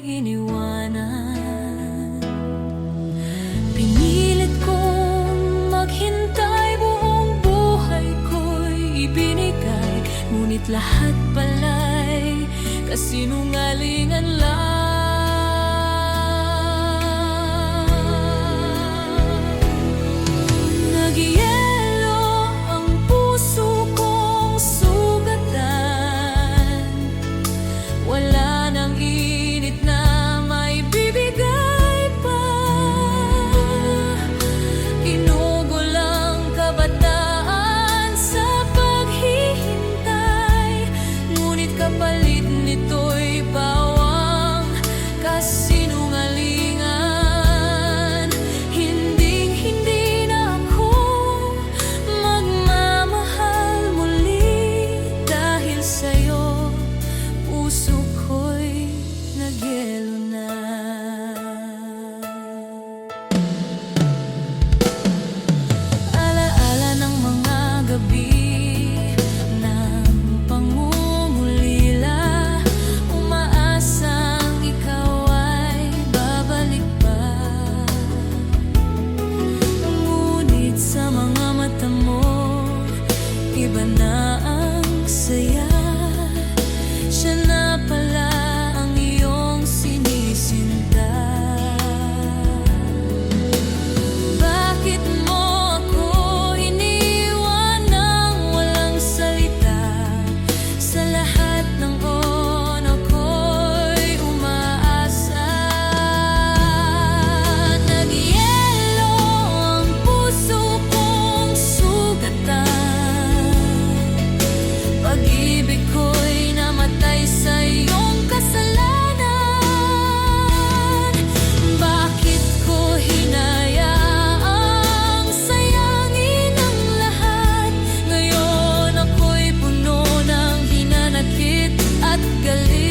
iniwanan. Pinilit kong maghintay, buong buhay ko'y ibinigay, ngunit lahat pala'y kasinungalingan lang. Iba na ang saya, siya na pala ang iyong sinisinta. Bakit mo ako iniwan nang walang salita? Sa lahat ng ako'y umaasa. Nagyelo ang puso kong sugatan, pag-ibig ko'y namatay sa iyong kasalanan. Bakit ko hinayaang sayangin ang lahat? Ngayon ako'y puno ng hinanakit at galit.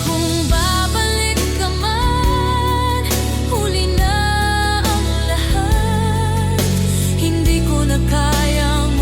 Kung babalik ka man, huli na ang lahat. Hindi ko na kayang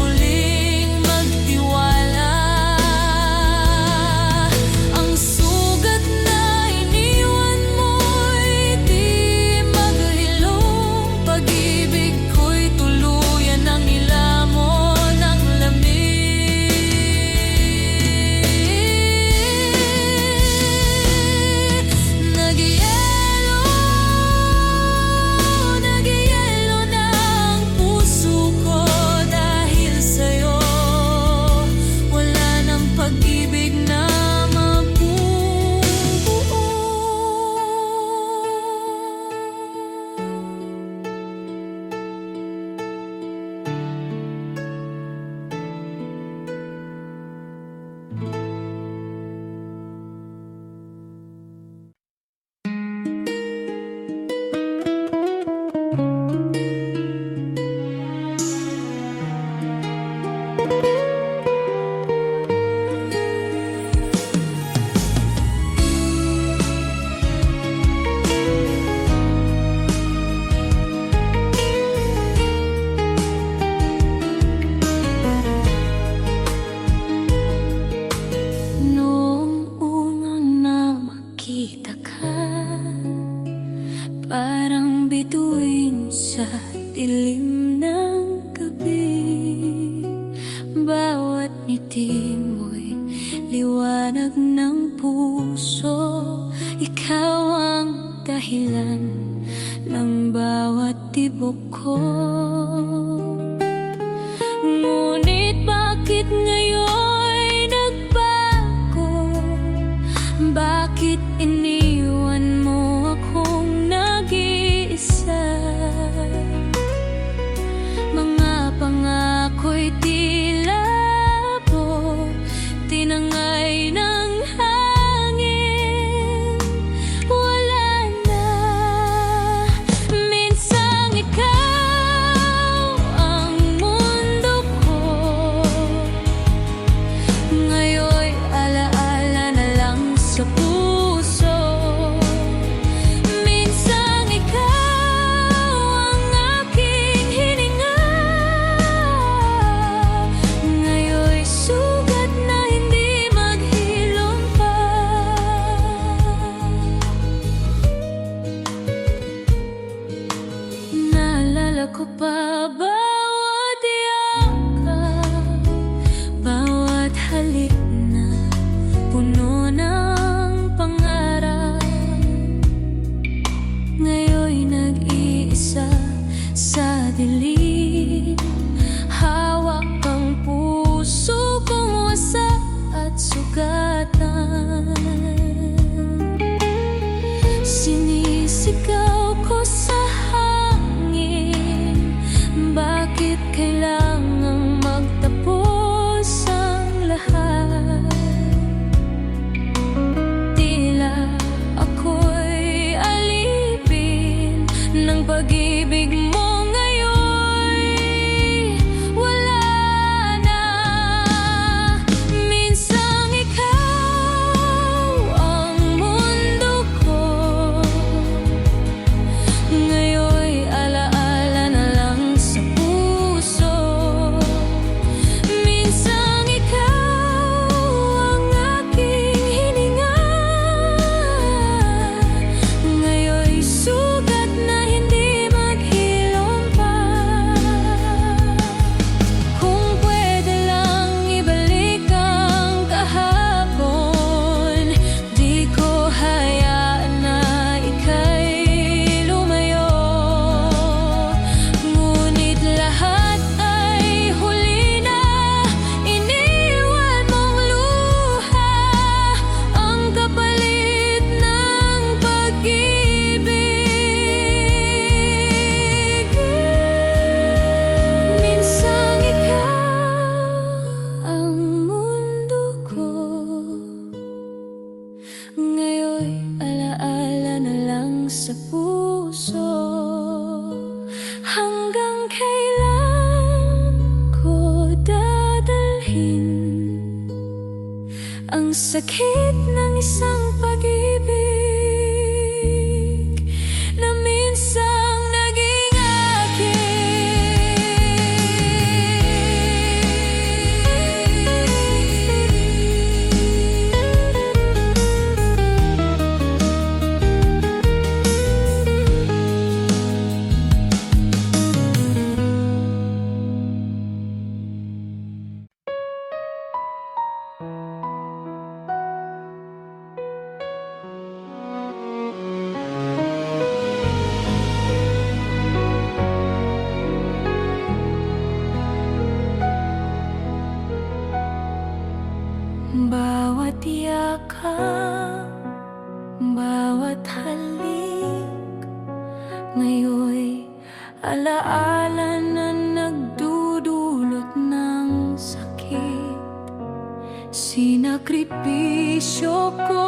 parang bituin sa dilim ng gabi. Bawat ngiti mo'y liwanag ng puso. Ikaw ang dahilan ng bawat tibok ko. Ngunit bakit ngayon nagbago? Bakit iniwan mo akong nag-iisa? Mga pangako'y tila po tinangay ng hangin. Wala na. Minsang ikaw ang mundo ko. Naalala ko pa bawat yakap, bawat halik na puno ng pangarap. Ngayon'y nag-iisa sa dilim, hawak ang puso kong wasa at sugatan. Sinisigaw ko sa hangin, bakit kailangang magtapos ang lahat? Tila ako'y alipin ng pag-ibig mo. Sa puso, hanggang kailan ko dadalhin ang sakit ng isang pag-ibig na minsang naging bawat yakap, bawat halik, ngayon'y alaala na nagdudulot ng sakit. Sinakripisyo ko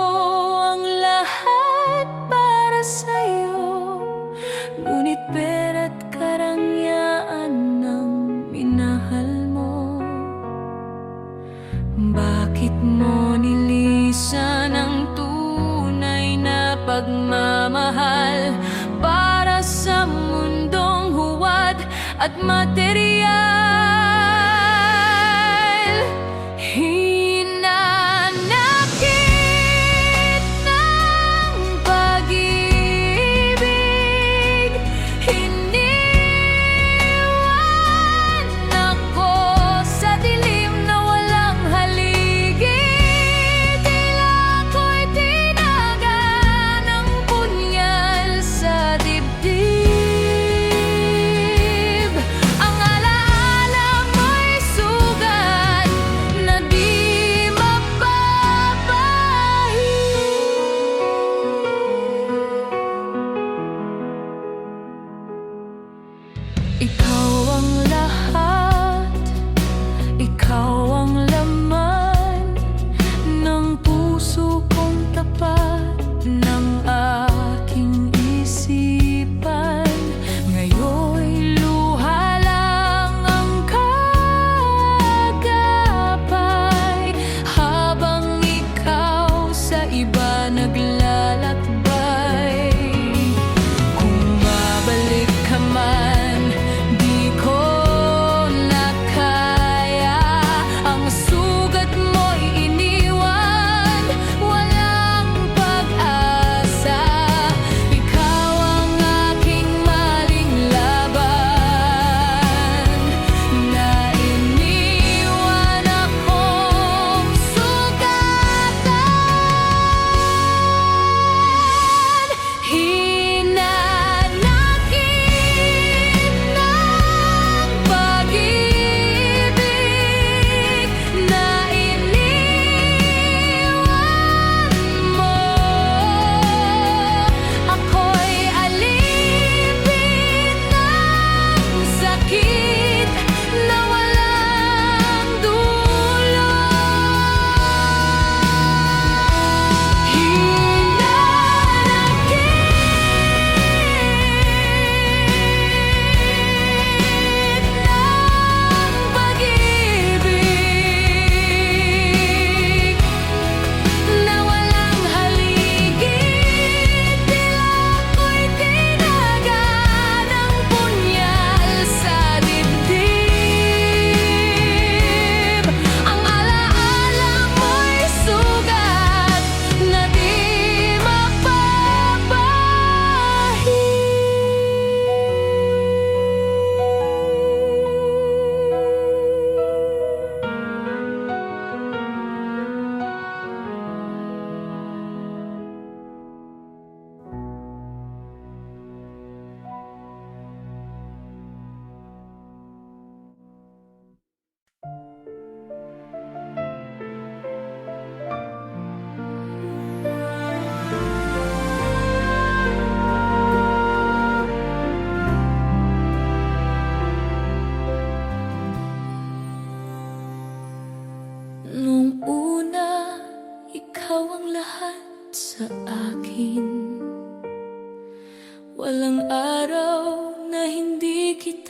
ang lahat para sa'yo, ngunit pera't karangyaan ng minahal mo. Bakit mo nilisan ang tunay na pagmamahal para sa mundong huwad at material? Hinanakit ng pag-ibig, iniwan ako sa dilim na walang haligi. Tila ako'y tinaga ng punyal sa dibdib. Ang alaala mo'y sugat na di mapapahid. Ikaw ang lahat, ikaw ang laman ng puso kong tapat, ng aking isipan. Ngayon'y luha lang ang kagapay, habang ikaw sa iba naglalakbay. Kung babalik ka man, di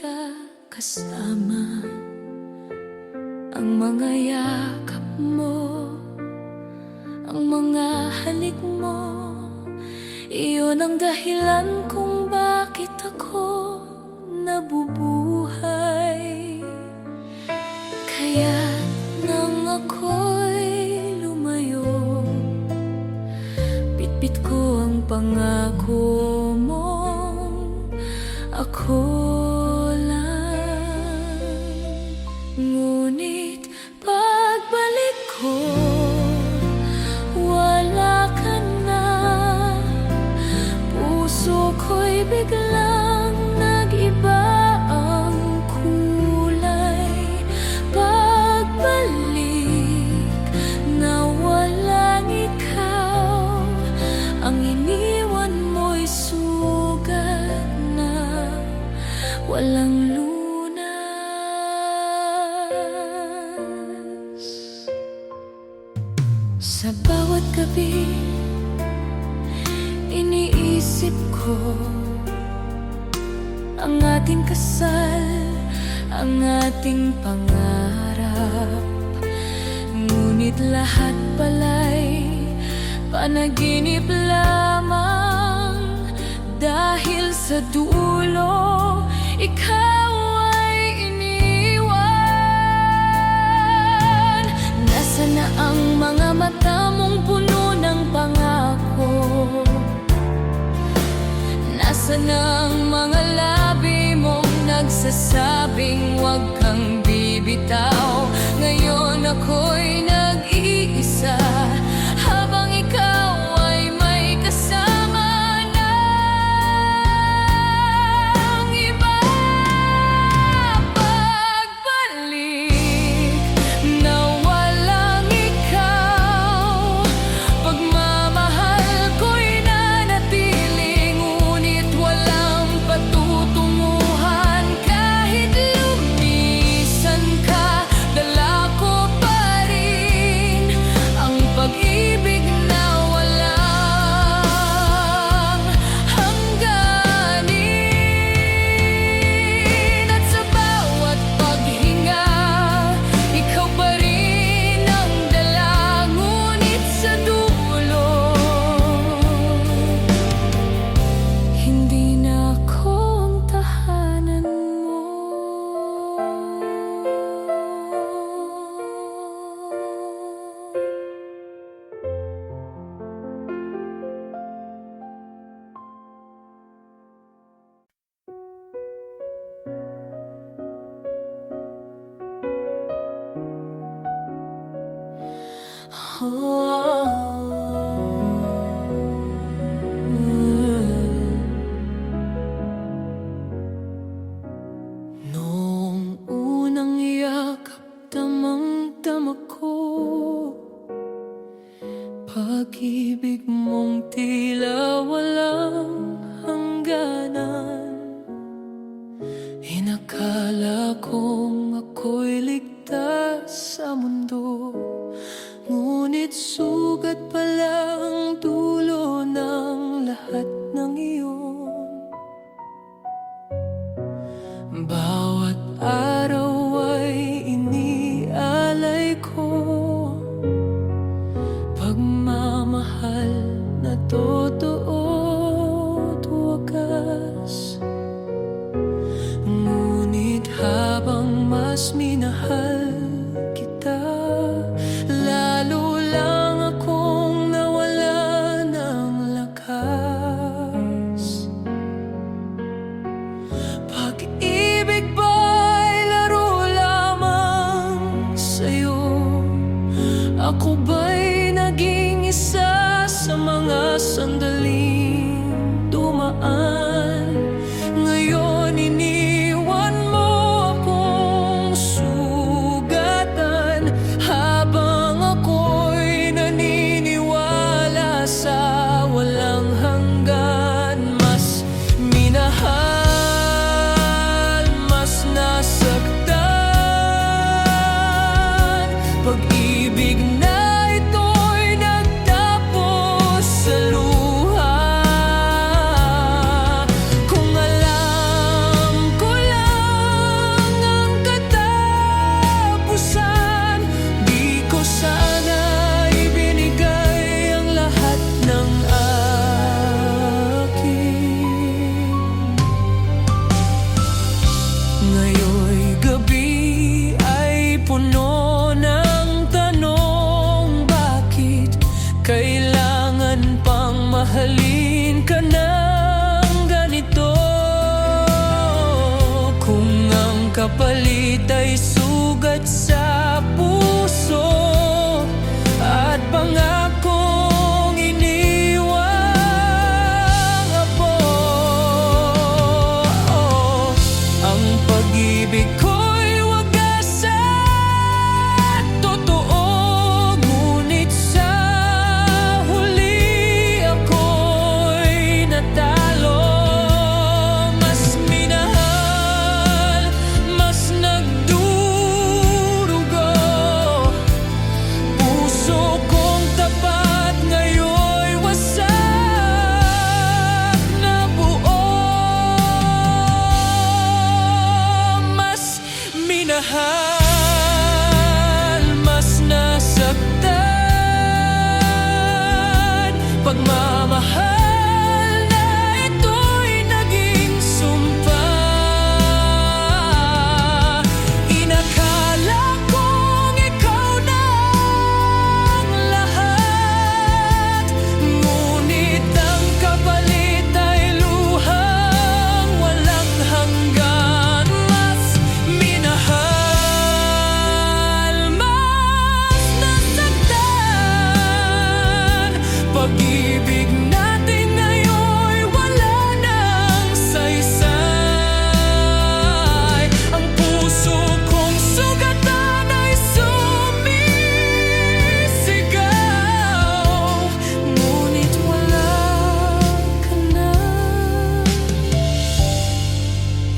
kita kasama. Ang mga yakap mo, ang mga halik mo, iyon ang dahilan kung bakit ako nabubuhay. Kaya nang ako'y lumayo, bitbit ko ang pangako mong ako lang. Ngunit pagbalik ko, wala ka na. Puso ko'y biglang nag-iba ang kulay. Pagbalik na walang ikaw, ang iniwan mo'y sugat na walang lunas. Sa bawat gabi, iniisip ko ang ating kasal, ang ating pangarap. Ngunit lahat pala'y panaginip lamang, dahil sa dulo ikaw ay iniwan. Nasaan na ang mga mata mong puno ng pangako? Nasaan na ang mga labi mong nagsasabing huwag kang bibitaw? Ngayon ako'y nag-iisa, habang ikaw ay may kasama ng iba. Pagbalik na walang ikaw, pagmamahal ko'y nanatili, ngunit walang patutunguhan. Kahit lumisan ka, dala ko pa rin ang pag-ibig na walang hangganin. At sa bawat paghinga, ikaw pa rin ang dala, ngunit sa dulo hindi na ako ang tahanan mo. Noong unang yakap, damang-dama ko pag-ibig mong tila walang hangganan. Inakala kong ako'y ligtas sa mundo, ngunit sugat pala ang dulo ng lahat ng iyon. Bawat araw ay inialay ko pagmamahal na totoo't wagas. Ngunit habang mas minahal kita, lalo lang akong nawala ng lakas. Pag-ibig ba kapalit ay sugat sa puso at pangakong iniwang abo. Ang pag-ibig ko'y wagas at totoo, ngunit sa huli ako'y natalo. Mas minahal, mas nagdurugo, puso kong tapat ngayon'y wasak na buo. Mas minahal, mas nasaktan, pagmamahal na ito'y naging sumpa. Inakala kong ikaw na ang lahat, ngunit ang kapalit ay luhang walang hanggan. Mas minahal, mas nasaktan, pag-ibig natin ngayon'y wala nang saysay. Ang puso kong sugatan ay sumisigaw, ngunit wala ka na.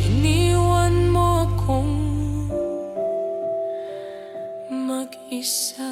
Iniwan mo akong mag-isa.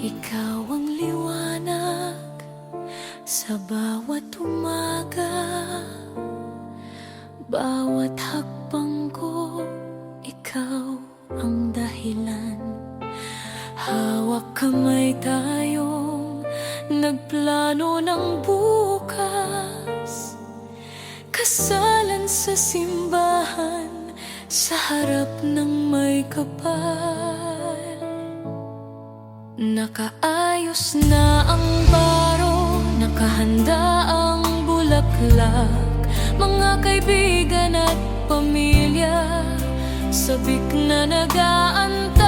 Ikaw ang liwanag sa bawat umaga, bawat hakbang ko, ikaw ang dahilan. Hawak kamay tayong nagplano ng bukas, kasalan sa simbahan sa harap ng may kapal. Nakaayos na ang baro, nakahanda ang bulaklak, mga kaibigan at pamilya sabik na nag-aantay.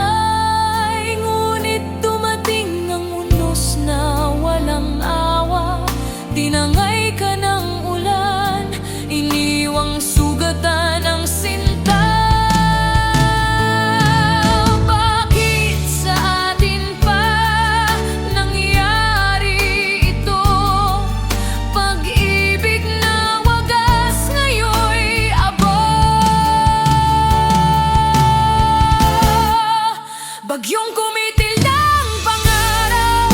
Ngunit dumating ang unos na walang awa, tinangay ka ng ulan, iniwang sugatan ang sinta. Bagyong kumitil ng pangarap,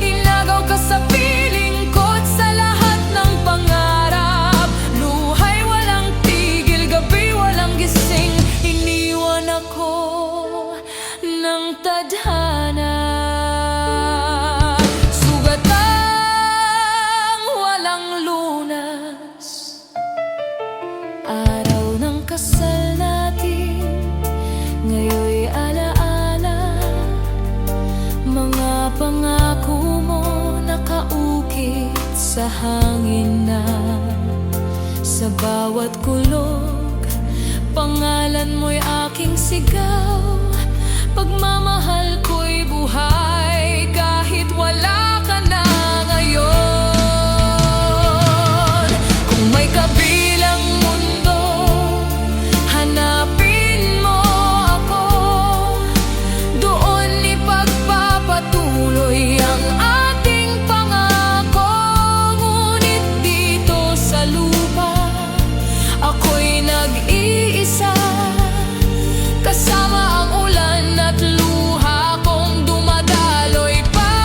inagaw ka sa piling ko't sa lahat ng pangarap. Luhay walang tigil, gabi walang gising, iniwan ako ng tadhana. Sugatang walang lunas, araw ng kasal natin, ngayon'y mga pangako mo nakaukit sa hangin na. Sa bawat kulog, pangalan mo'y aking sigaw, pagmamahal ko'y buhay kahit wala ka na ngayon. Kung may kabilang mundo, hanapin mo ako, doon ipagpapatuloy ang ating pangako. Ngunit dito sa lupa, ako'y nag-iisa, kasama ang ulan at luha kong dumadaloy pa.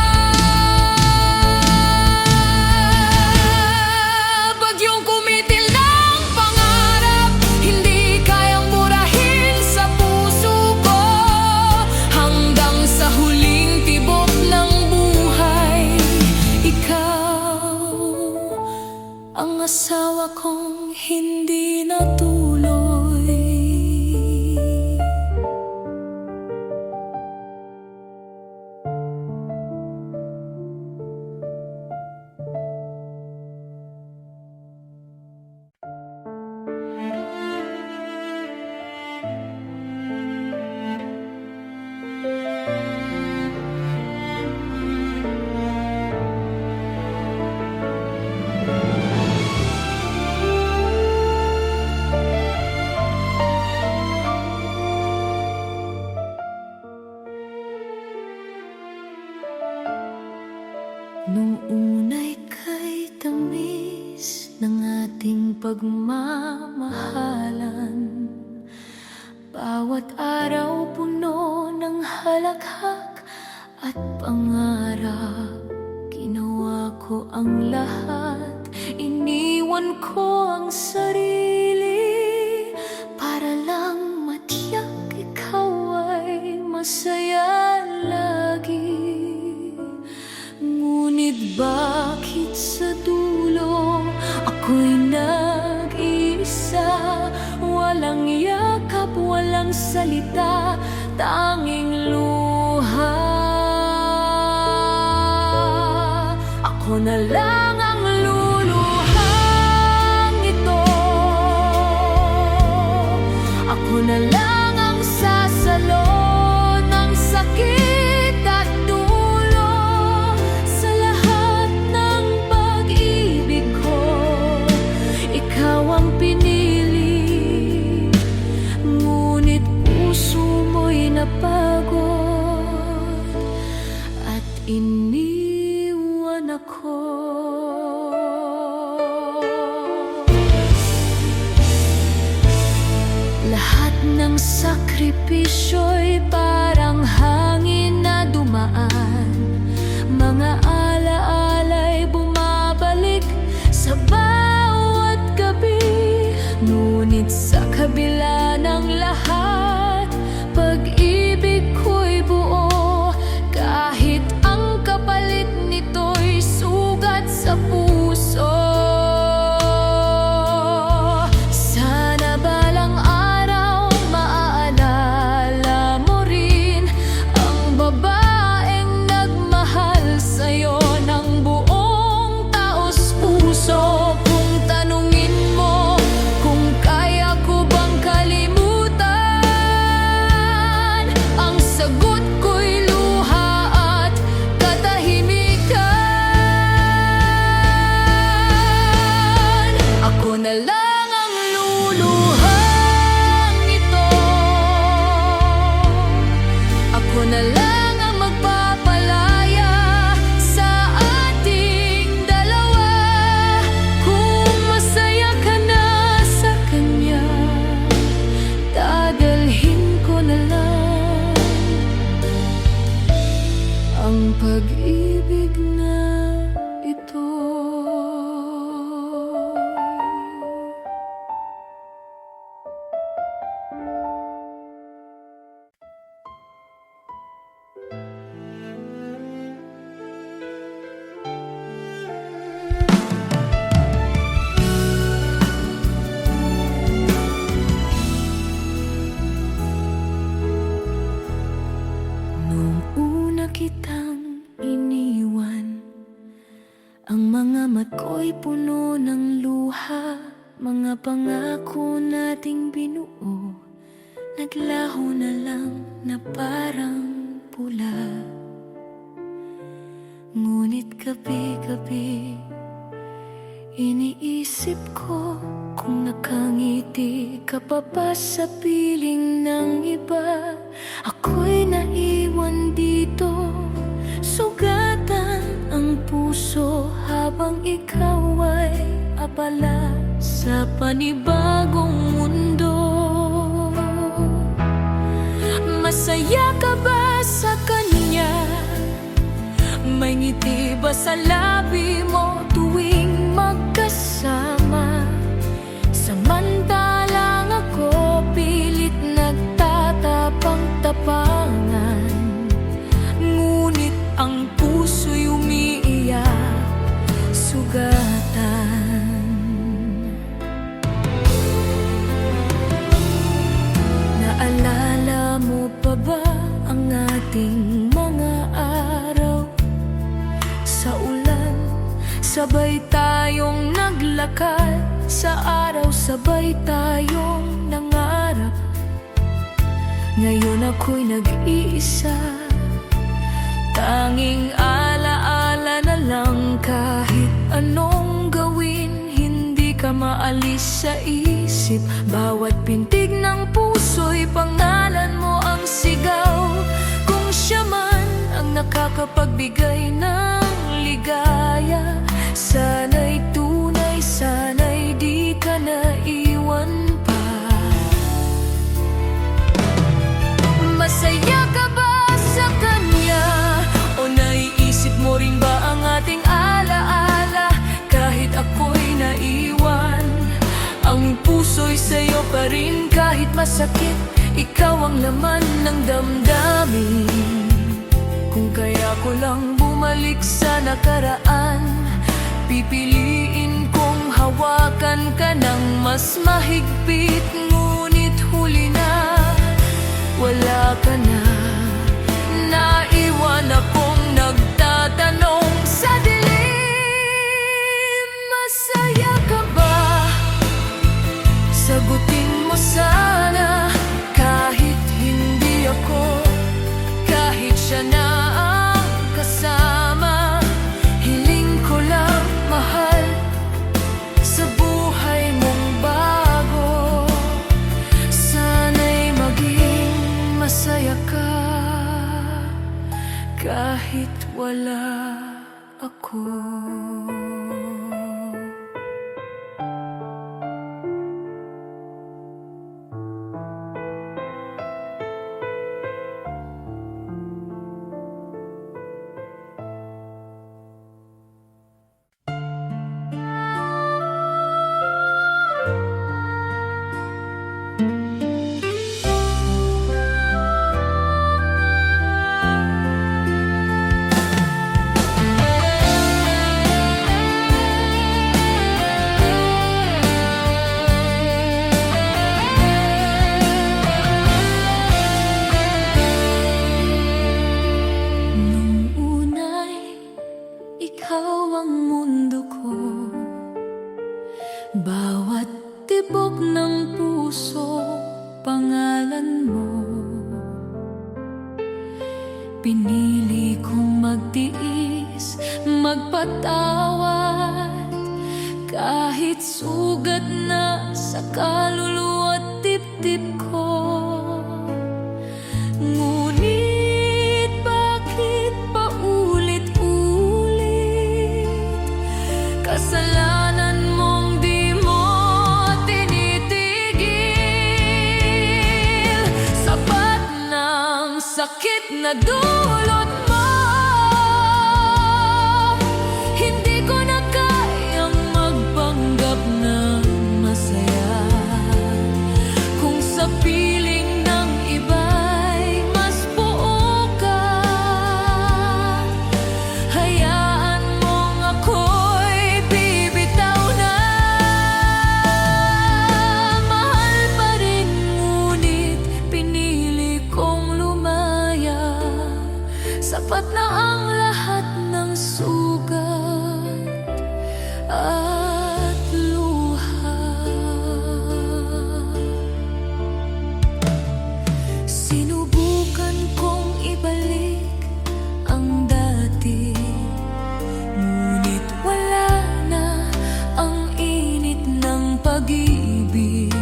pagmamahalan. Bawat araw puno ng halakhak at pangarap. Ginawa ko ang lahat, iniwan ko ang sarili para lang matiyak ikaw ay masaya lagi. Ngunit bakit sa dulo ako'y nag-iisa? Walang yakap, walang salita, tanging luha. Ako na lang ang luluhang ito. Ako na lang ang sasalo ng sakit at dulo sa lahat ng pag-ibig ko. Ikaw ang pinili, ngunit puso mo'y napagod at iniwan ako. Lahat ng sakripisyo'y parang hangin na dumaan. Mga alaala'y bumabalik sa bawat gabi. Ngunit sa kabila ng lahat, pag-ibig ko'y buo. Kahit ang kapalit nito'y sugat sa puso. Sana balang araw maaalala mo rin ang babaeng nagmahal sa'yo ng buong taos-puso. Kung tanungin mo kung kaya ko bang kalimutan, ang sagot ko'y luha at katahimikan. Ako na lang ang luluhang ito. Ako na lang ang magpapalaya sa ating dalawa. Kung masaya ka na sa kanya, dadalhin ko na lang ang pag-ibig na ito. Nung una kitang iniwan, ang mga matko'y puno ng luha. Mga pangako nating binuo, naglaho na lang na parang pula. Ngunit gabi-gabi, iniisip ko kung nakangiti ka pa ba sa piling ng iba. Ako'y naiwan dito, sugatan ang puso habang ikaw ay abala sa panibagong mundo. Masaya ka ba sa kanya? May ngiti ba sa labi mo tuwing magkasama? Samantalang ako pilit nagtatapang-tapangan, ngunit ang puso'y umiiyak, sugatan. Naalala mo pa ba ang ating mga araw? Sa ulan, sabay tayong naglakad. Sa araw, sabay tayong nangarap. Ngayon ako'y nag-iisa, tanging alaala na lang. Kahit anong gawin, hindi ka maalis sa isip. Bawat pintig ng puso'y pangalan mo ang sigaw. Kung siya man ang nakakapagbigay ng ligaya, sana'y tunay, sana'y di ka rin kahit masakit. Ikaw ang laman ng damdamin. Kung kaya ko lang bumalik sa nakaraan, pipiliin kong hawakan ka ng mas mahigpit. Ngunit huli na, wala ka na. Naiwan akong nagtatanong sa dilim. Masaya ka ba? Sagutin mo sana. Kahit hindi ako, kahit siya na ang kasama, hiling ko lang, mahal, sa buhay mong bago. Sana'y maging masaya ka kahit wala ako. Bawat tibok ng puso, pangalan mo. Pinili kong magtiis, magpatawad, kahit sugat na sa kaluluwa at dibdib ko. Ngunit bakit paulit-ulit kasalanan mong di mo tinitigil? Sapat ng sakit na dulot mo, hindi ko na kayang magpanggap ng masaya. Kung sa piling ng iba'y mas buo ka, hayaan mong ako'y bibitaw na. Mahal pa rin, ngunit pinili kong lumaya. Sapat na ang lahat ng sugat at luha. Sinubukan kong ibalik ang dati, ngunit wala na ang init ng pag-ibig.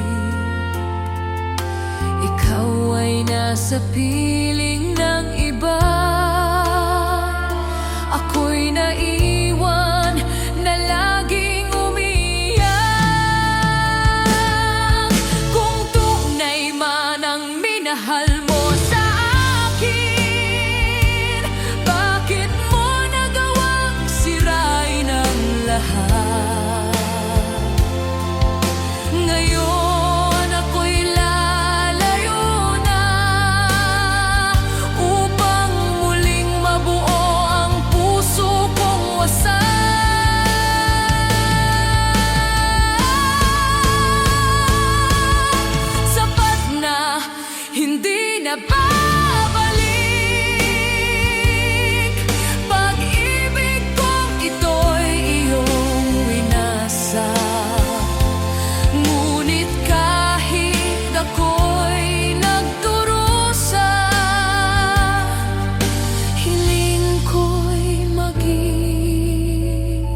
Ikaw ay nasa piling ng iba, ako'y naiwan na laging umiyak. Kung tunay man ang minahal mo sa akin, bakit mo nagawang sirain ang lahat? Ngayon ako'y lalayo na upang muling mabuo ang puso kong wasak. Sapat na, hindi na babalik. Pag-ibig kong ito'y iyong winasa. Ngunit kahit ako'y nagdurusa, hiling ko'y maging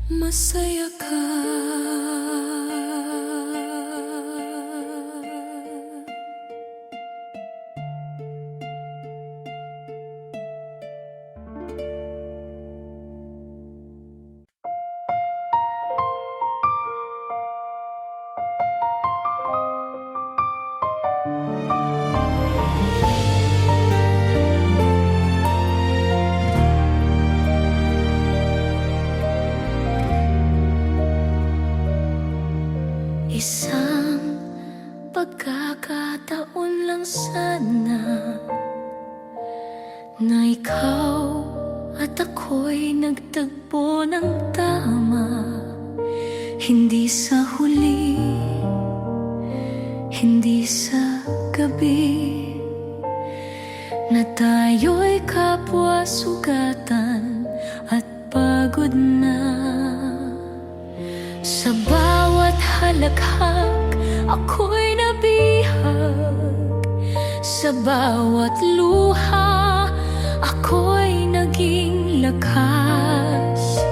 masaya ka. Isang pagkakataon lang sana na ikaw at ako'y nagtagpo ng tama. Hindi sa huli, hindi sa gabi, na tayo'y kapwa sugatan at pagod na. Sa bawat halakhak, ako'y nabihag. Sa bawat luha, ako'y naging lakas.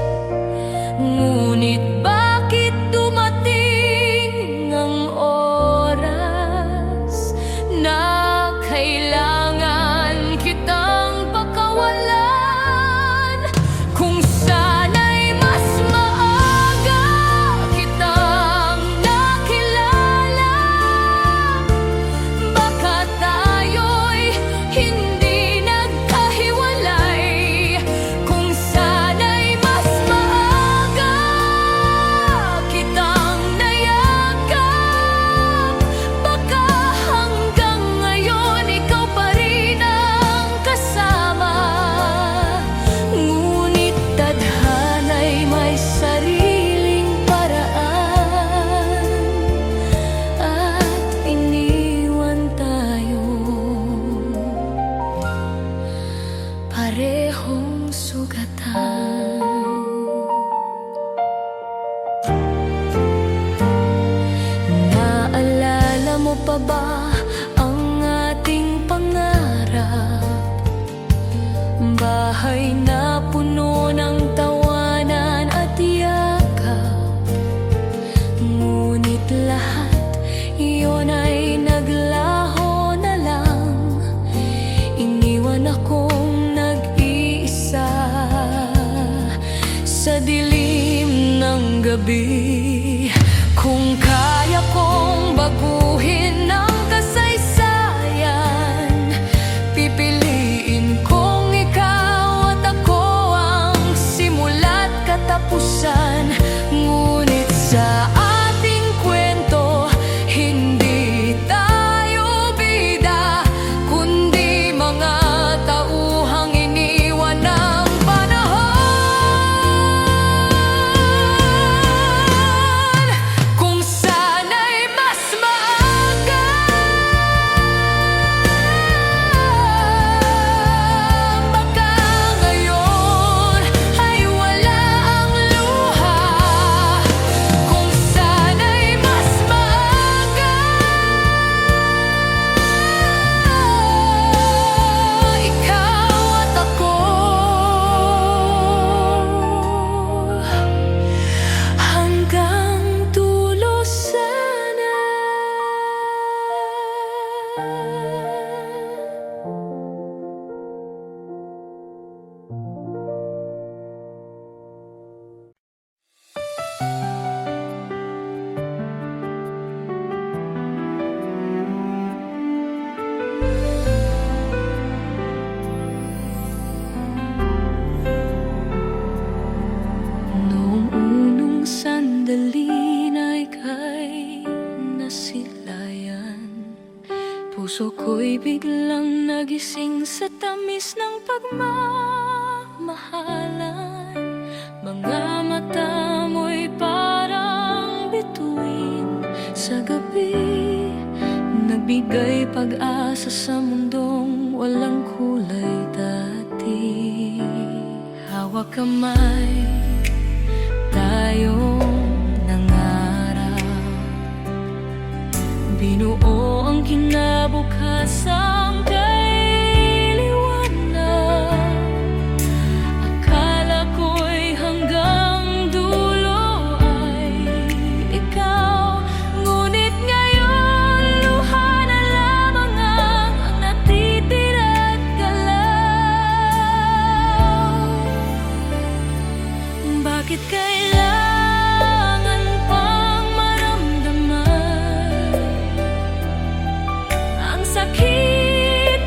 Ngunit bakit dumating ang oras na kailangan kitang pakawalan? Kung sana'y mas maaga kitang nakilala, baka tayo'y hindi nagkahiwalay. Kung sana'y mas maaga kitang nayakap, baka hanggang ngayon ikaw pa rin ang kasama. Ngunit tadhana'y may sariling paraan at iniwan tayo parehong sugatan. Naalala mo pa ba ang ating pangarap? Bahay na puno ng tawanan at yakap. Ngunit lahat iyon ay naglaho na lang. Iniwan akong nag-iisa sa dilim ng gabi. Kung kaya kong baguhin ang kasaysayan, pipiliin kong ikaw at ako ang simula't katapusan. Ngunit sa ating kwento, hindi tayo bida, kundi mga tauhang iniwan ng panahon. Kung sana'y mas maaga, baka ngayon ay wala ang luha. Kung sana'y mas maaga, ikaw at ako hanggang dulo sana. Noong unong sandali na ika'y nasilayan, puso ko'y biglang nagising sa tamis ng pagmamahalan. Mga mata mo'y parang bituin sa gabi, nagbigay pag-asa sa mundong walang kulay dati. Hawak kamay, tayong nangarap, binuo ang kinabukasan kay liwanag. Akala ko'y hanggang dulo ay ikaw, ngunit ngayon luha na lamang ang natitira't galaw. Bakit kailangan pang maramdaman ang sakit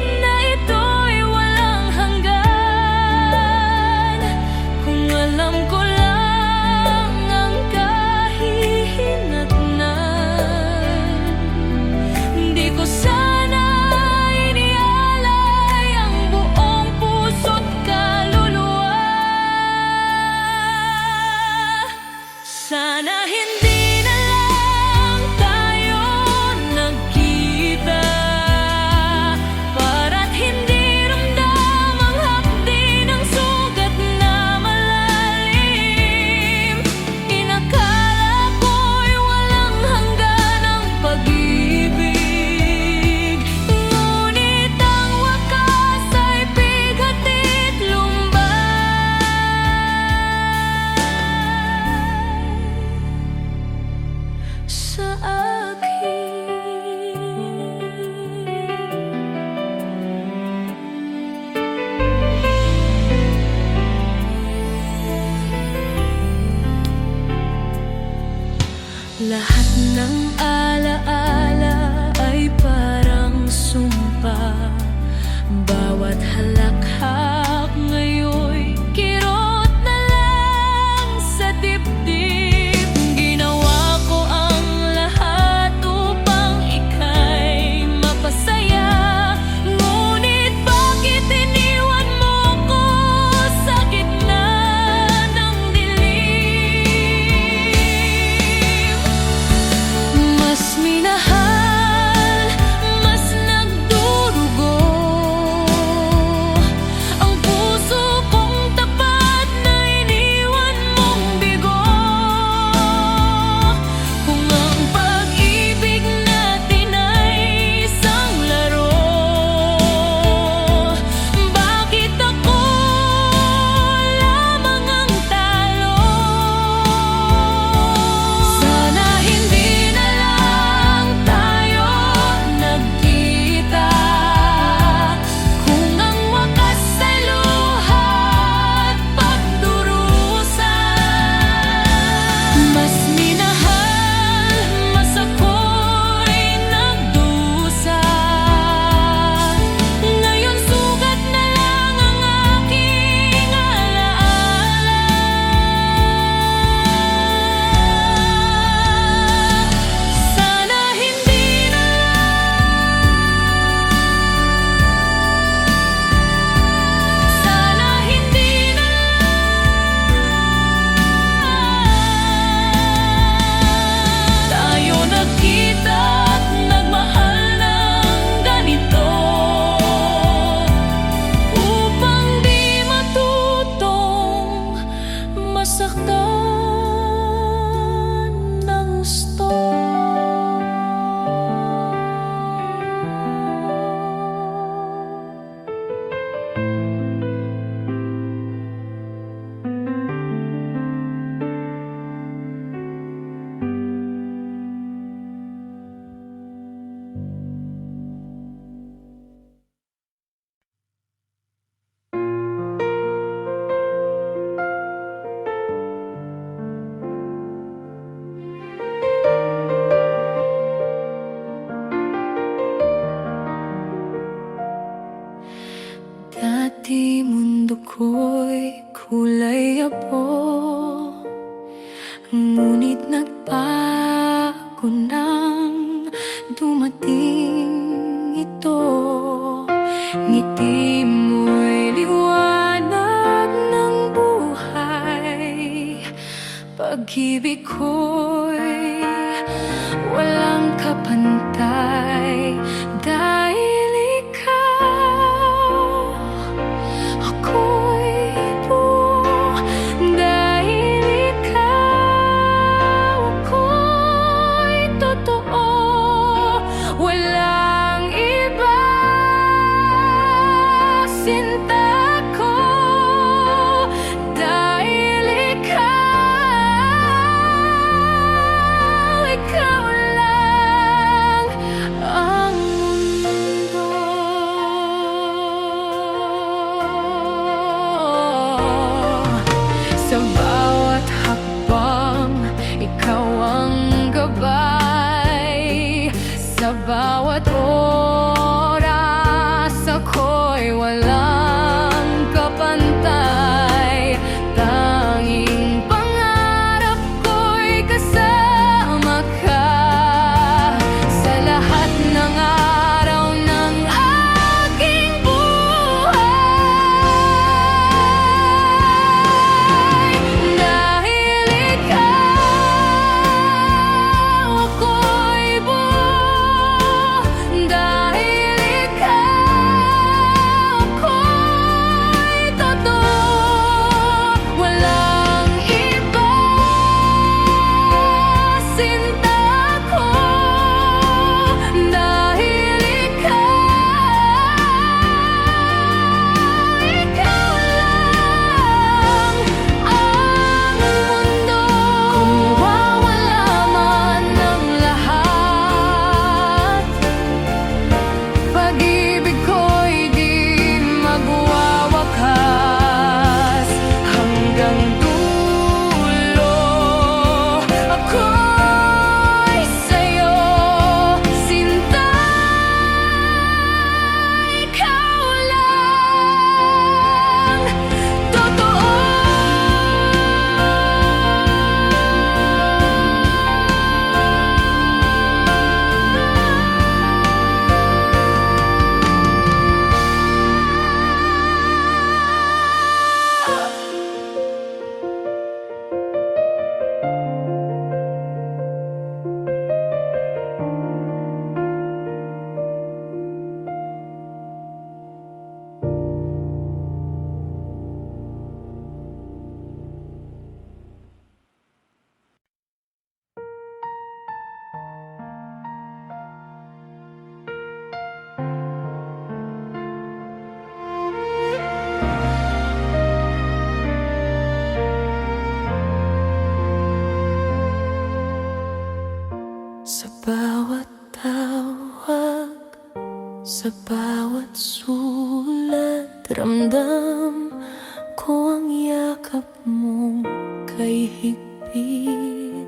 dumating ito. Ngiti mo'y liwanag ng buhay. Pag-ibig ko'y walang kapantay. Dahil ikaw, ako'y buo. Dahil ikaw, ako'y totoo. Walang iba, sinta ko. Dahil ikaw lang ang mundo. Sa bawat hakbang, ikaw ang gabay. Sa bawat oras, ako'y walang kapantay. Tanging pangarap ko'y kasama ka sa lahat ng araw ng aking buhay. Dahil ikaw, ako'y buo. Dahil ikaw, ako'y totoo. Walang iba, sinta ko. Dahil ikaw lang ang mundo. Kung mawawala man ang lahat, pag-ibig ko'y di magwawakas. Hanggang dulo, ako'y sa'yo, sinta. Ikaw lang, totoo. Sa bawat tawag, sa bawat sulat, ramdam ko ang yakap mo kay higpit.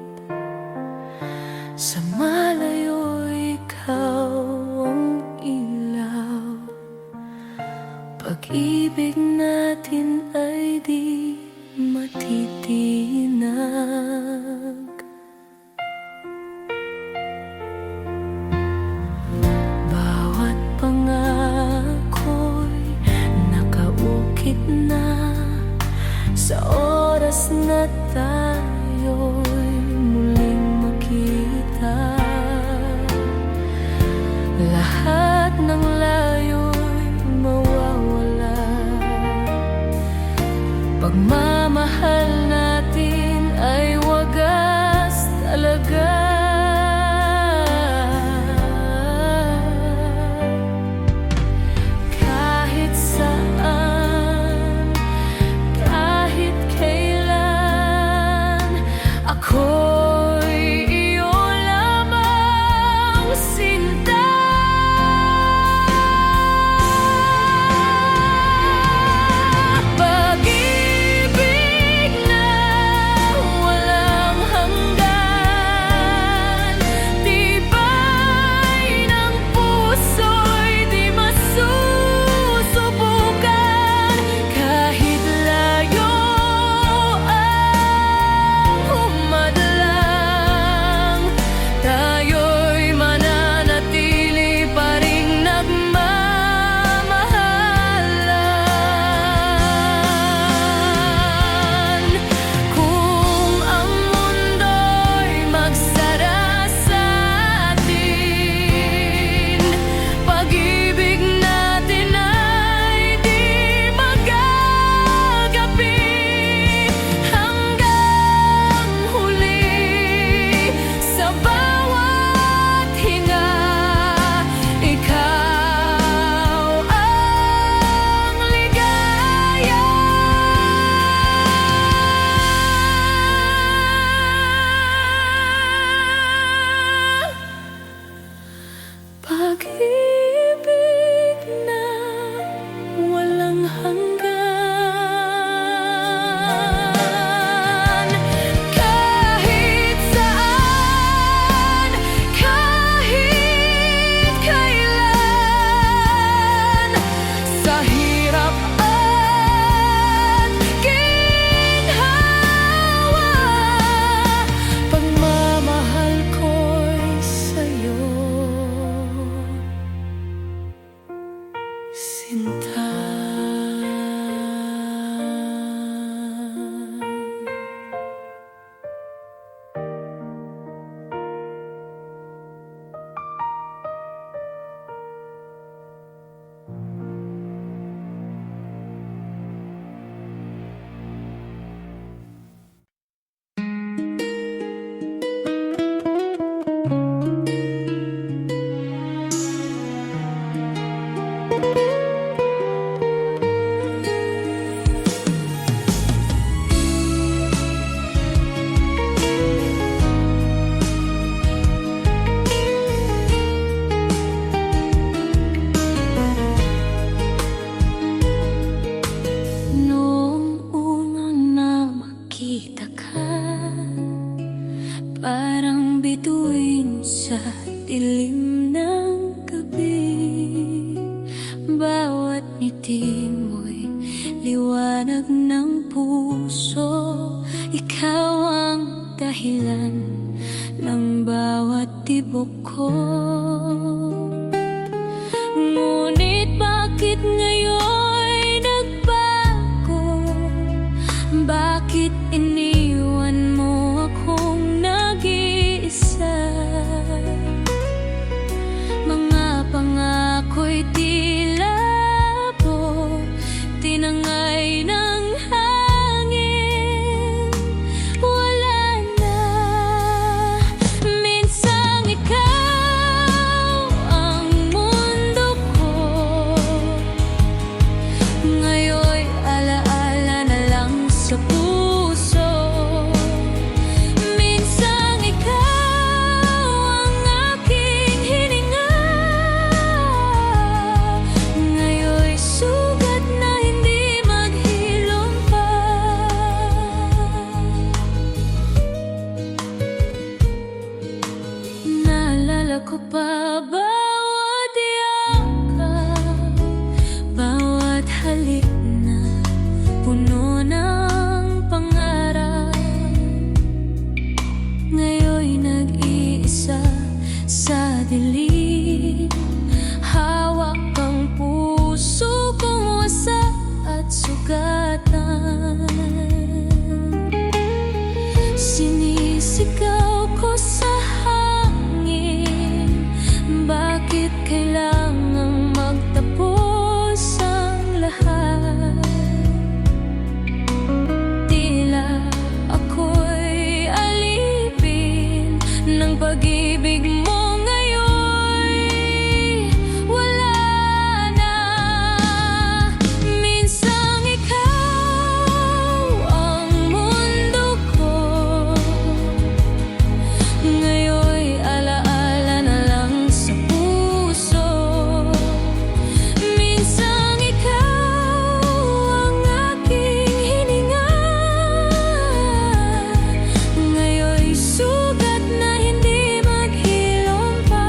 Sa malayo, ikaw ang ilaw. Pag-ibig natin ay di matitinag. Bawat pangako'y nakaukit na sa oras na tayo'y muling makita. Lahat ng layo'y mawawala. Pagmamahal natin ay wagas talaga. Kahit saan, kahit kailan, ako'y iyo lamang, sinta. Pag-ibig na walang hanggan, tibay ng puso'y di masusubukan. Kahit layo ang humadlang, tayo'y mananatili dilim ng gabi. Bawat ngiti mo'y liwanag ng puso. Ikaw ang dahilan ng bawat tibok ko. Ngunit bakit ngayon nagbago? Bakit iniwan mo akong nag-iisa? Mga pangako'y tila po tinangay ng hangin. Wala na. Minsang ikaw ang mundo ko. Ngayon'y alaala na lang sa puso. Minsang ikaw ang aking hininga. Ngayon'y sugat na hindi maghilom pa. Naalala ko pa bawat yakap, bawat halik na puno ng pangarap. Ngayon'y nag-iisa sa dilim. Hawak ang puso kong wasak at sugatan. Sinisigaw ko sa hangin, bakit kailangang magtapos ang lahat? Tila ako'y alipin ng pag-ibig mo ngayon. Wala na. Minsang ikaw ang mundo ko. Ngayon'y alaala na lang sa puso. Minsang ikaw ang aking hininga. Ngayon'y sugat na hindi maghilom pa.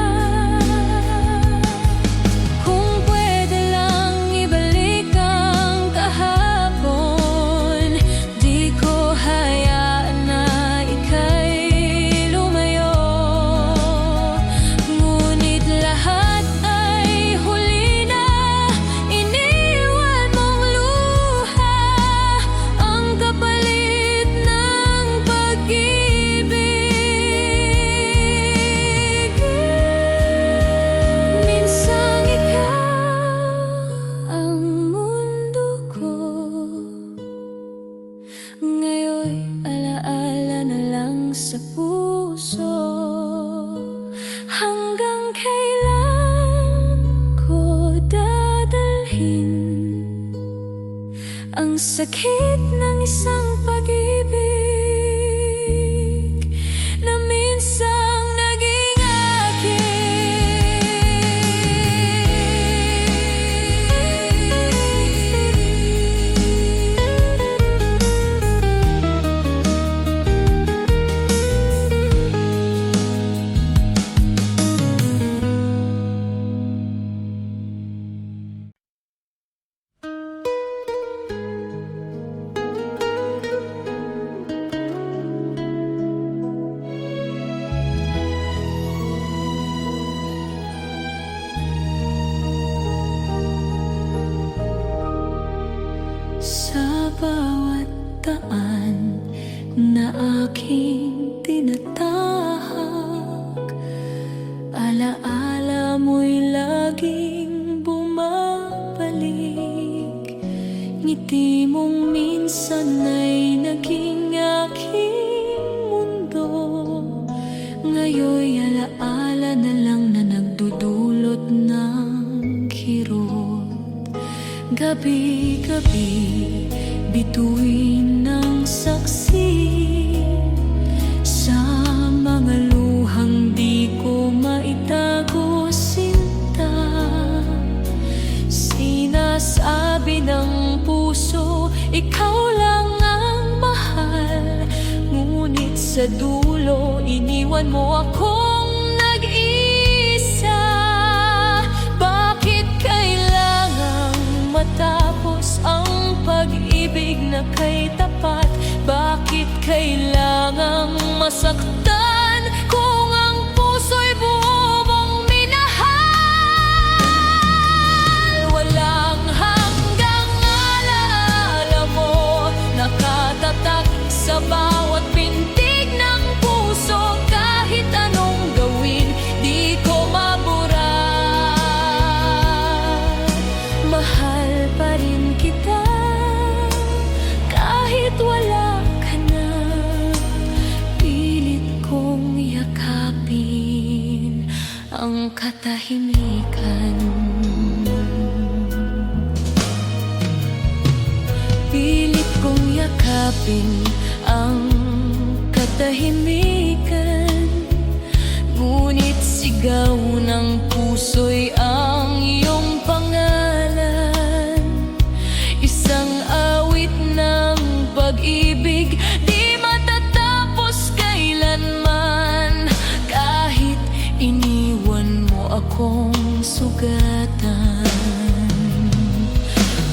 Kung pwede lang ibalik ang kahapon, di ko hayaan na ika'y lumayo. Ngunit lahat ay huli na. Iniwan mong luha ang kapalit ng pag-ibig. Minsang ikaw ang mundo ko. Ngayon'y alaala na lang sa puso. Hanggang kailan ko dadalhin ang sakit ng isang pag-ibig na minsang naging sa bawat daan na aking tinatahak. Alaala mo'y laging bumabalik. Ngiti mong minsan ay naging aking mundo. Ngayon'y alaala na lang na nagdudulot ng kirot. Gabi-gabi, bituin ng saksi sa mga luhang di ko maitago, sinta. Sinasabi ng puso, ikaw lang ang mahal. Ngunit sa dulo, iniwan mo akong nag-iisa. masaktan kung ang puso'y buo mong minahal. Walang hanggang alaala mo, nakatatak sa bawat pintig ng puso. Kahit anong gawin, di ko mabura. Mahal pa rin kita kahit wala ka na. Pilit kong yakapin ang katahimikan. Pilit kong yakapin ang katahimikan. Ngunit sigaw ng puso'y ang iyong pangalan. Isang awit ng pag-ibig, di matatapos kailanman. Kahit iniwan mo akong sugatan.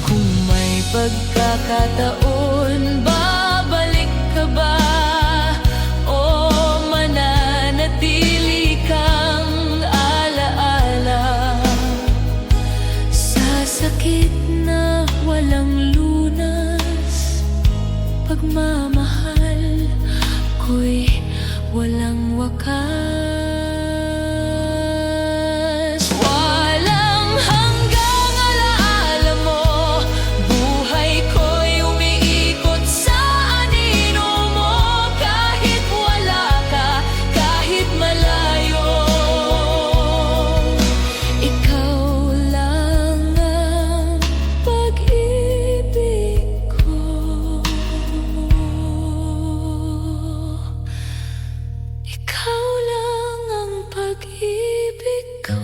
Kung may pagkakataon, babalik ka ba? O mananatili kang alaala sa sakit na walang lunas? Pagmamahal ko'y walang wakas. Walang hanggang alaala mo, buhay ko'y umiikot sa anino mo. Kahit wala ka, kahit malayo, ikaw lang ang pag-ibig ko. Ikaw lang ang pag-ibig ko.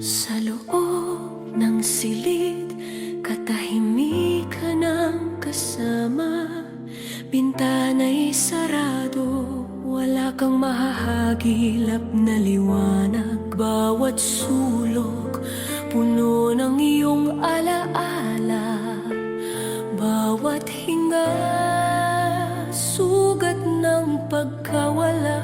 Sa loob ng silid, katahimikan ang kasama. Bintana'y sarado, wala kang mahahagilap na liwanag. Bawat sulok, puno ng iyong alaala. Bawat hinga, sugat ng pagkawala.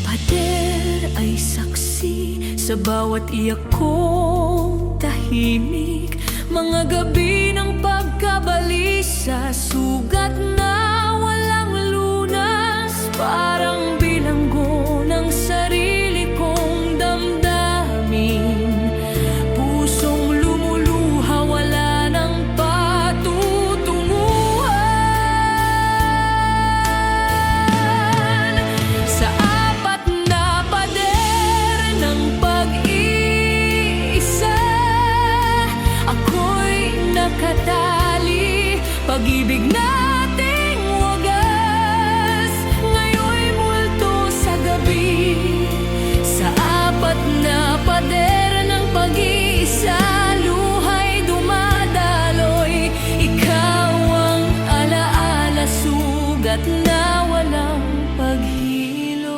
Pader ay saksi sa bawat iyak kong tahimik. Mga gabi ng pagkabalisa, sugat na walang lunas. Parang bilanggo ng sarili kong damdamin. Pusong lumuluha, wala nang patutunguhan. Sa apat na pader ng pag-iisa, ako'y nakatali. Pag-ibig nating wagas, ngayon'y multo sa gabi. Sa apat na pader ng pag-iisa, luha'y dumadaloy. Ikaw ang alaala, sugat na walang paghilom.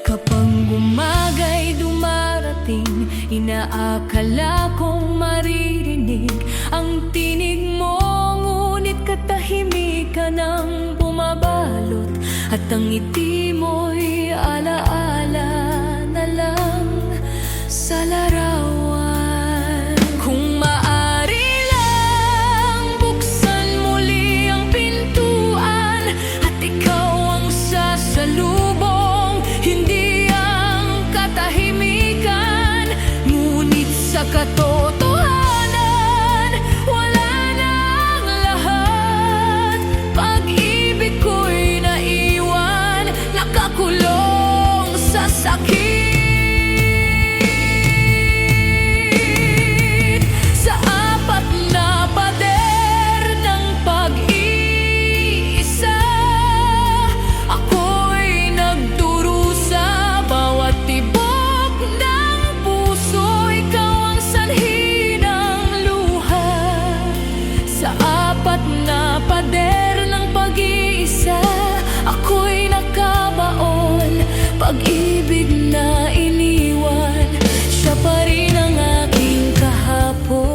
Kapag umaga'y dumarating, inaakala kong maririnig ang tinig mo. Ngunit katahimikan ang bumabalot, at ang ngiti mo'y alaala na lang sa larawan. Kung maaari lang, buksan muli ang pintuan, at ikaw ang sasalubong, hindi ang katahimikan. Ngunit sa katotohanan, wala na ang lahat. Pag-ibig ko'y naiwan, nakakulong sa pag-ibig na iniwan, siya pa rin ang aking kahapon.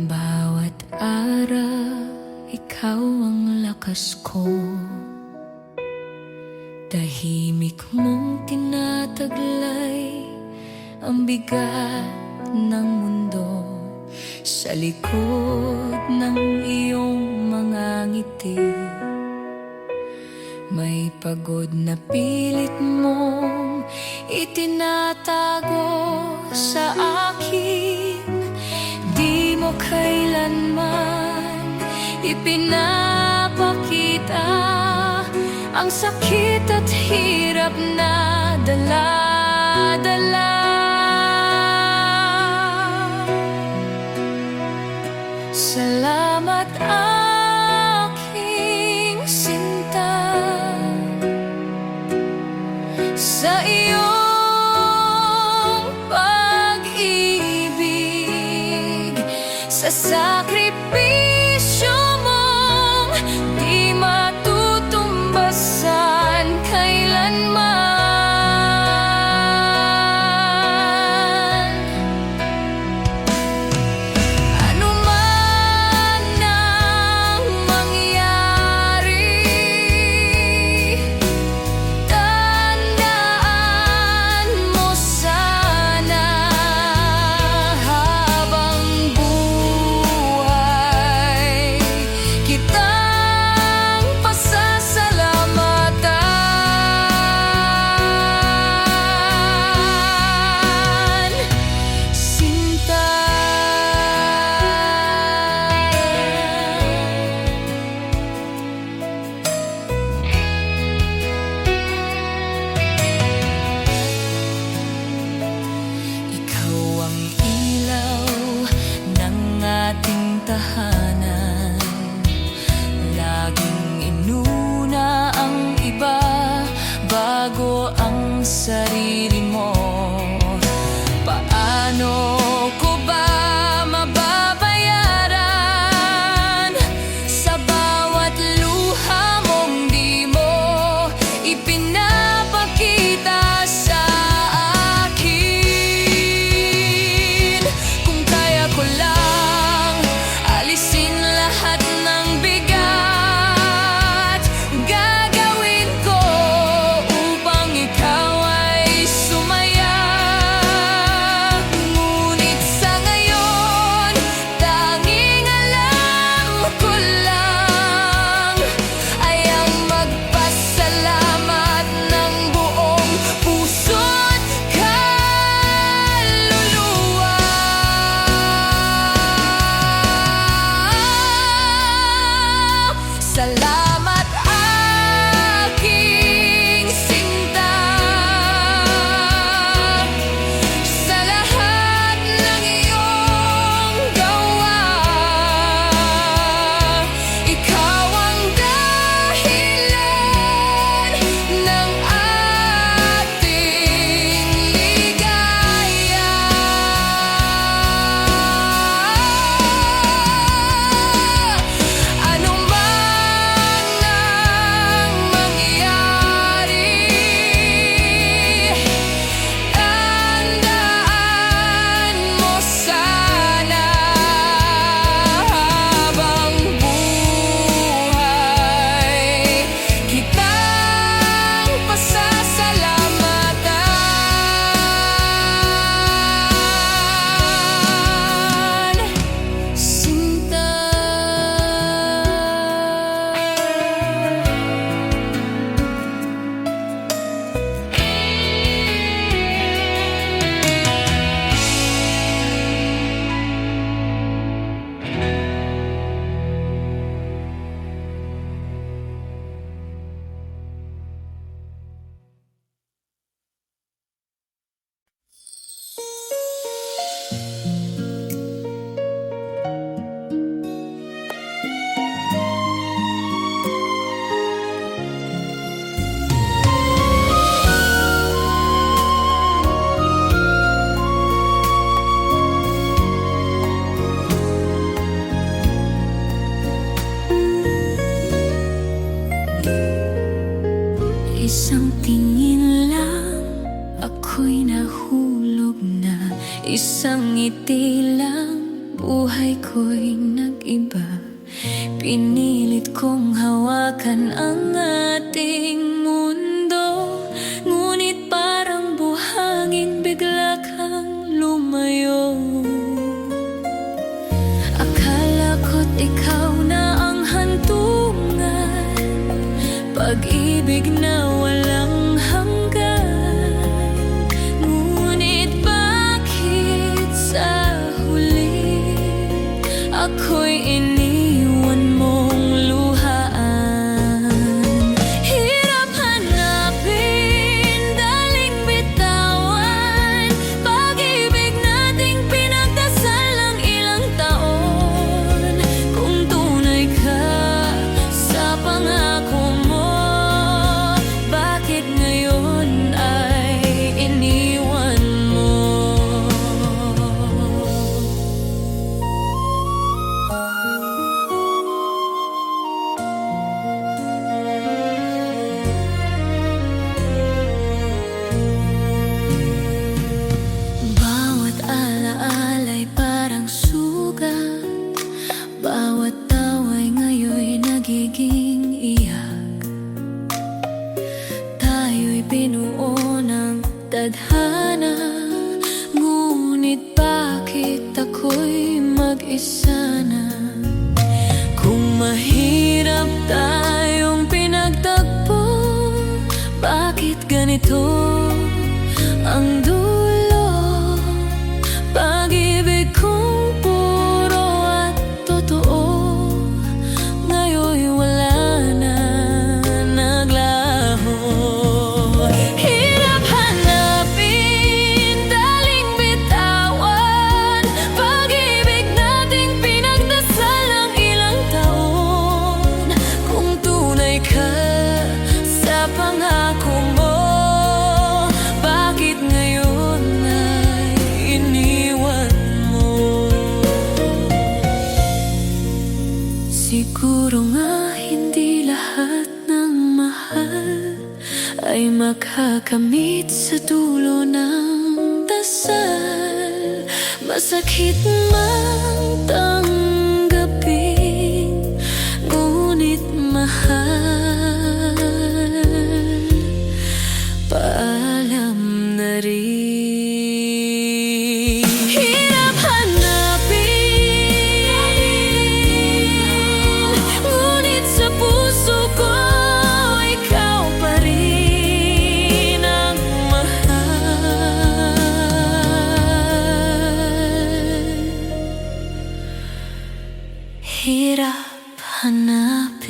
Bawat araw, ikaw ang lakas ko. Tahimik mong tinataglay ang bigat ng mundo. Sa likod ng iyong mga ngiti, may pagod na pilit mong itinatago sa akin. Di mo kailanman ipinapakita ang sakit at hirap na dala-dala. Salamat aking sinta sa iyong pag-ibig, sa sakripisyo mong di matutumbasan kailanman. Ano man ang mangyari, tandaan mo sana habang buhay kitang pasasalamatan, sinta. Ikaw ang ilaw ng ating tahanan, laging inuna ang iba bago ang sarili mo. Paano ko ba mababayaran sa bawat luha mong di mo ipinapakita sa akin? Kung kaya ko lang alisin lahat ng bigat, gagawin ko upang ikaw ay sumaya. Isang ngiti lang, buhay ko'y nag-iba. Pinilit kong hawakan ang ating mundo, ngunit parang buhangin bigla kang lumayo. Akala ko't ikaw na ang hantungan, pag-ibig na walang hanggan. Ngunit bakit sa huli ako'y iniwan mong luhaan? Hirap hanapin, daling bitawan, pag-ibig nating pinagdasal ng ilang taon. Kung tunay ka sa pangako mo, bakit ngayon ay iniwan mo? Bawat alaala'y parang sugat, bawat tawa'y ngayon'y nagiging iyak. Tayo'y binuo ng tadhana, ngunit bakit ako'y mag-isa na? Kung mahirap tayong pinagtagpo, bakit ganito ang dulo? Pag-ibig kong puro at totoo, ngayon'y wala na, naglaho. Hirap hanapin, daling bitawan, pag-ibig nating pinagdasal ng ilang taon. Kung tunay ka sa pangako mo, bakit ngayon ay iniwan mo? Siguro nga hindi lahat ng mahal ay makakamit sa dulo ng dasal. Masakit mang tanggapin, ngunit mahal, paalam na rin. Hirap hanapin, ngunit sa puso ko ikaw pa rin ang mahal. Hirap hanapin.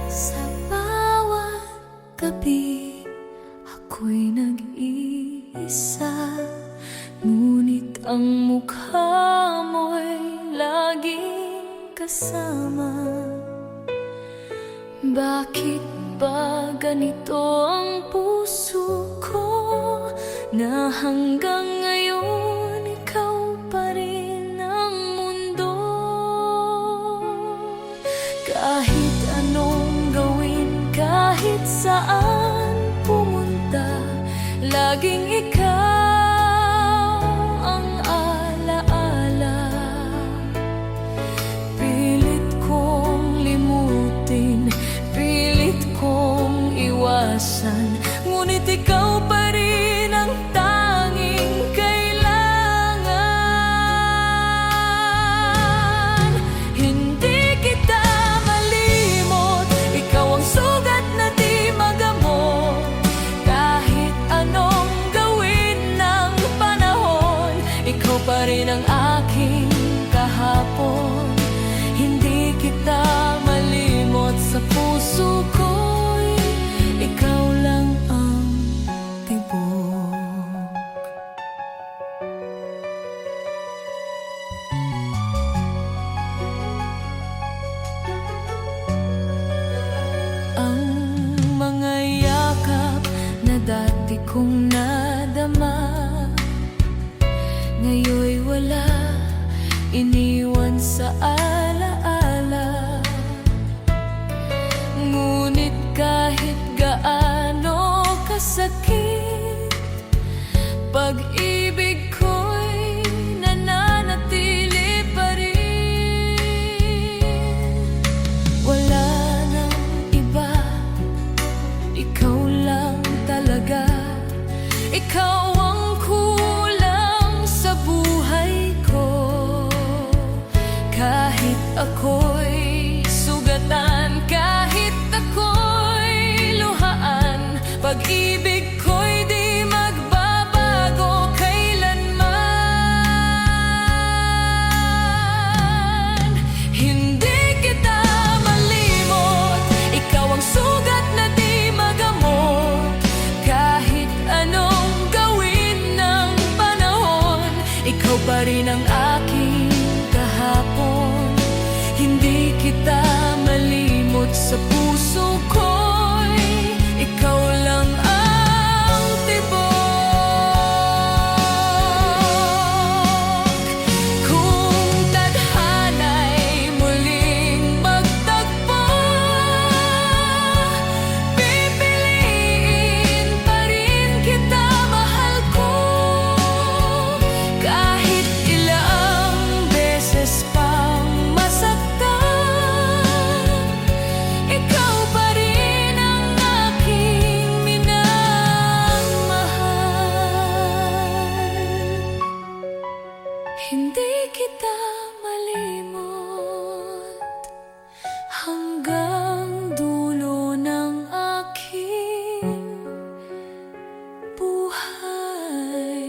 Sa bawat gabi, ako'y nag-iisa, ngunit ang mukha mo'y laging kasama. Bakit ba ganito ang puso ko, na hanggang ngayon ikaw pa rin ang mundo? Kahit anong gawin, kahit saan pumunta, laging ikaw ang alaala. Pilit kong limutin, pilit kong iwasan, ngunit ikaw pa rin ang tanging kailangan. Hindi kita malimot, ikaw ang sugat na di magamot. Kahit anong gawin ng panahon, ikaw pa rin ang aking kahapon. Hindi kita malimot, sa puso ko'y ikaw kong nadama. Ngayon'y wala, iniwan sa alaala. Ngunit kahit gaano kasakit, pag-ibig ko'y nananatili pa rin. Wala nang iba, ikaw lang talaga. Ikaw ang kulang sa buhay ko. Kahit ako'y sugatan, kahit ako'y luhaan, pag-ibig ko'y di magbabago kailanman. Hindi kita malimot, ikaw ang sugat na di magamot. Kahit anong gawin ng panahon, ikaw pa rin ang aking kahapon. Hindi kita malimot, sa puso ko'y ikaw lang ang tibok. Kung tadhana'y muling magtagpo, pipiliin pa rin kita, mahal ko. Kahit ilang beses pang masaktan, ikaw pa rin ang aking minamahal. Hindi kita malimot hanggang dulo ng aking buhay.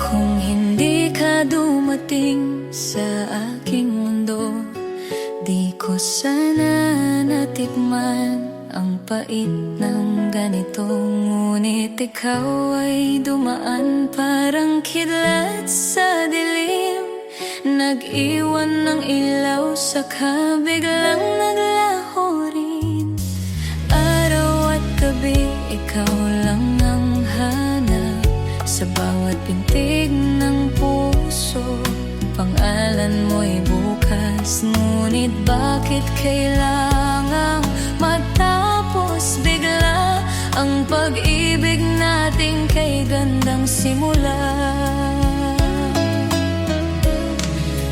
Kung hindi ka dumating sa aking mundo, di ko sana natikman ang pait ng ganito. Ngunit ikaw ay dumaan parang kidlat sa dilim, nag-iwan ng ilaw saka biglang naglaho rin. Araw at gabi, ikaw lang ang hanap sa bawat pintig ng puso. Pangalan mo'y bukas, ngunit bakit kailangang matapos bigla ang pag-ibig natin kay gandang simula?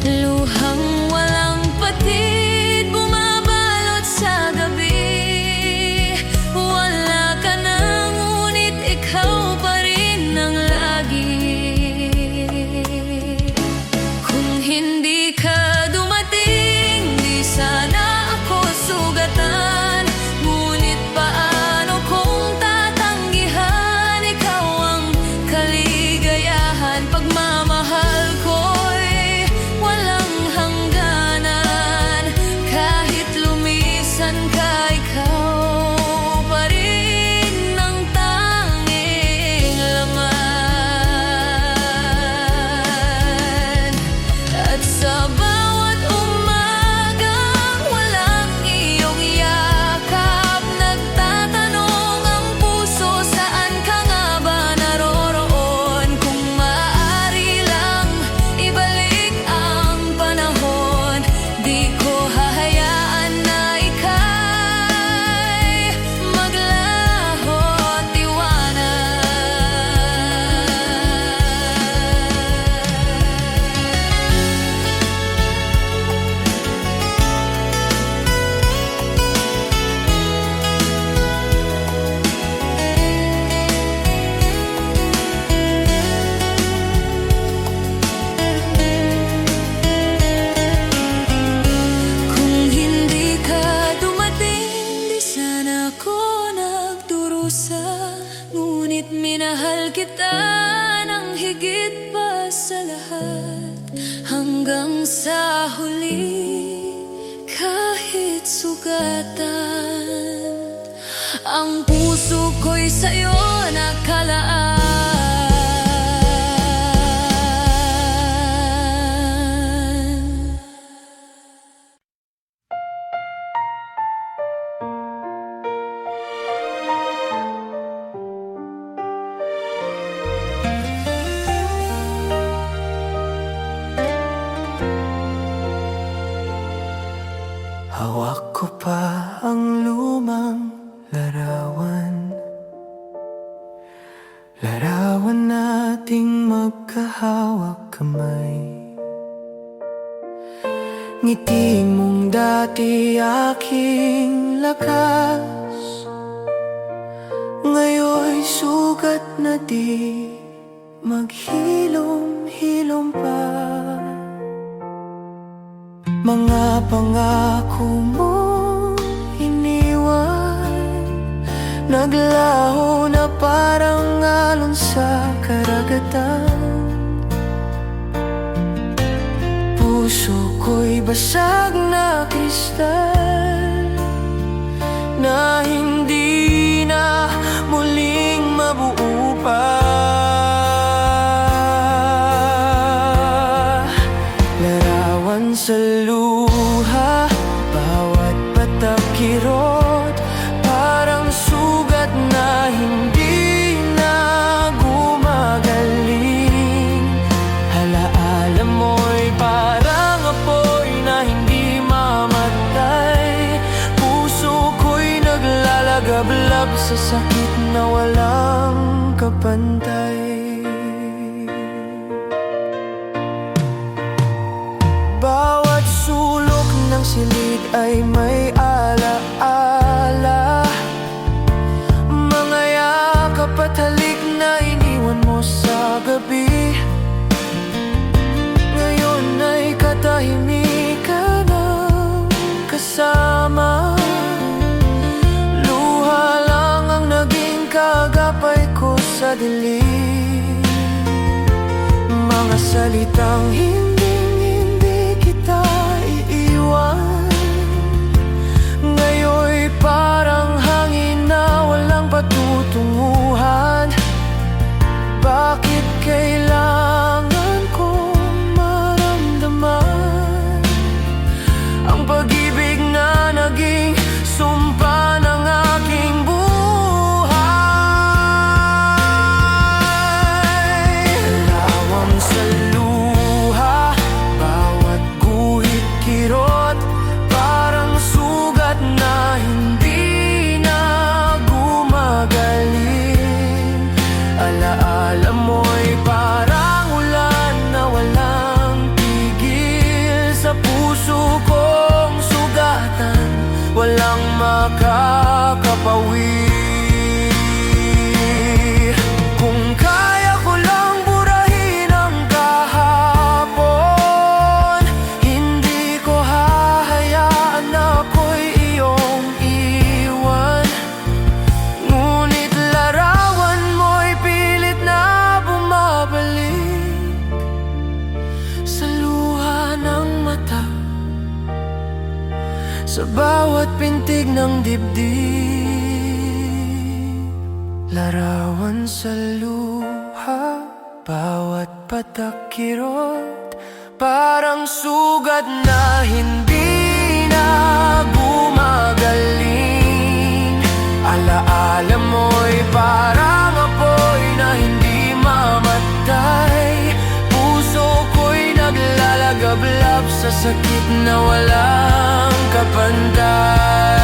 Luhang walang patid, bumabalot sa gabi. Wala ka na, ngunit ikaw pa rin ang lagi. Kung hindi ka dumating, di sana ako sugatan. Ngunit paano kung tatanggihan, ikaw ang kaligayahan. Pagmamahal ko'y walang hangganan. Kahit lumisan ka, ikaw pa rin ang tanging laman. At sa bawat umagang walang iyong yakap, nagtatanong ang puso, saan ka nga ba naroroon? Kung maaari lang ibalik ang panahon, di ko hahayaan na ika'y maglaho at iwanan. Kung hindi ka dumating, di sana ako nagdurusa. Ngunit minahal kita ng higit pa sa lahat hanggang sa huli. Kahit sugatan, ang puso ko'y sa'yo nakalaan. Hawak ko pa ang lumang larawan, larawan nating magkahawak kamay. Ngiti mong dati aking lakas, ngayon'y sugat na di maghilom-hilom pa. Mga pangako mo iniwan, naglaho na parang alon sa karagatan. Puso ko'y basag na kristal, na hindi na muling mabuo pa. Larawan sa luha, bawat patak kirot, parang sugat na hindi na gumagaling. Alaala mo'y parang apoy na hindi mamatay. Puso ko'y naglalagablab sa sakit na walang kapantay. Bawat sulok ng silid ay may alaala, mga yakap at halik na iniwan mo sa gabi. Ngayon ay katahimikan ang kasama, luha lang ang naging kagapay ko sa dilim. Mga salitang hindi kita iiwan, ngayon'y parang hangin na walang patutunguhan. Bakit kailangan kong maramdaman ang pag-ibig na naging sumpa ng aking buhay? Lawang sa luha, bawat guhit kirot, parang sugat na hindi na gumagaling. Alaala mo'y parang ulan na walang tigil. Sa puso kong sugatan, walang makakapawi. Kung kaya ko lang burahin ang kahapon, hindi ko hahayaan na ako'y iyong iwan. Ngunit larawan mo'y pilit na bumabalik sa luha ng mata, sa bawat pintig ng dibdib. Larawan sa luha, bawat patak kirot, parang sugat na hindi na gumagaling. Alaala mo'y parang apoy na hindi mamatay. Puso ko'y naglalagablab sa sakit na walang kapantay.